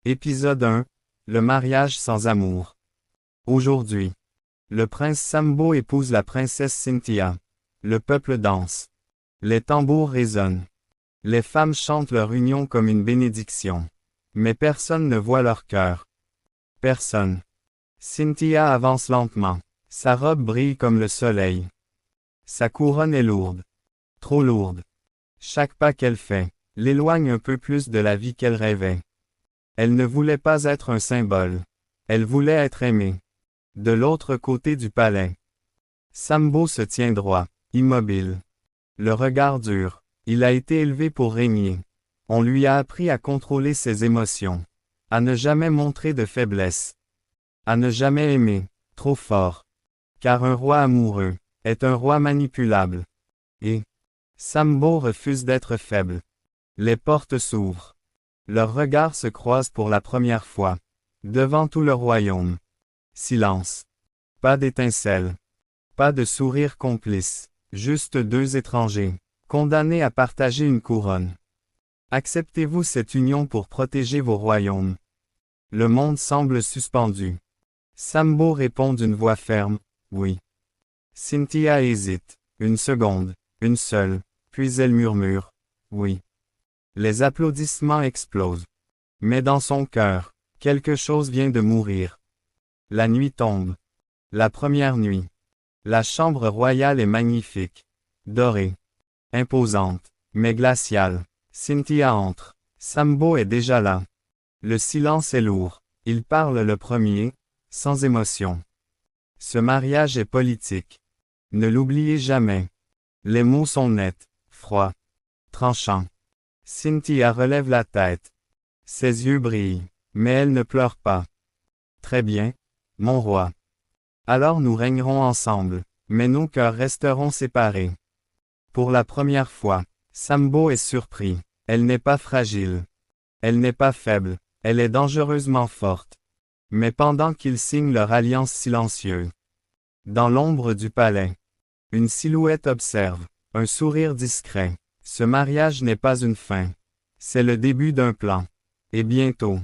Épisode 1. Le mariage sans amour. Aujourd'hui, le prince Sambo épouse la princesse Cynthia. Le peuple danse. Les tambours résonnent. Les femmes chantent leur union comme une bénédiction. Mais personne ne voit leur cœur. Personne. Cynthia avance lentement. Sa robe brille comme le soleil. Sa couronne est lourde. Trop lourde. Chaque pas qu'elle fait l'éloigne un peu plus de la vie qu'elle rêvait. Elle ne voulait pas être un symbole. Elle voulait être aimée. De l'autre côté du palais, Sambo se tient droit, immobile. Le regard dur. Il a été élevé pour régner. On lui a appris à contrôler ses émotions. À ne jamais montrer de faiblesse. À ne jamais aimer trop fort. Car un roi amoureux est un roi manipulable. Et Sambo refuse d'être faible. Les portes s'ouvrent. Leurs regards se croisent pour la première fois. Devant tout le royaume. Silence. Pas d'étincelle. Pas de sourire complice. Juste deux étrangers, condamnés à partager une couronne. Acceptez-vous cette union pour protéger vos royaumes? Le monde semble suspendu. Sambo répond d'une voix ferme, oui. Cynthia hésite, une seconde, une seule, puis elle murmure, oui. Les applaudissements explosent. Mais dans son cœur, quelque chose vient de mourir. La nuit tombe. La première nuit. La chambre royale est magnifique. Dorée. Imposante. Mais glaciale. Cynthia entre. Sambo est déjà là. Le silence est lourd. Il parle le premier, sans émotion. Ce mariage est politique. Ne l'oubliez jamais. Les mots sont nets, froids, tranchants. Cynthia relève la tête. Ses yeux brillent, mais elle ne pleure pas. Très bien, mon roi. Alors nous régnerons ensemble, mais nos cœurs resteront séparés. Pour la première fois, Sambo est surpris. Elle n'est pas fragile. Elle n'est pas faible, elle est dangereusement forte. Mais pendant qu'ils signent leur alliance silencieuse, dans l'ombre du palais, une silhouette observe, un sourire discret. Ce mariage n'est pas une fin. C'est le début d'un plan. Et bientôt,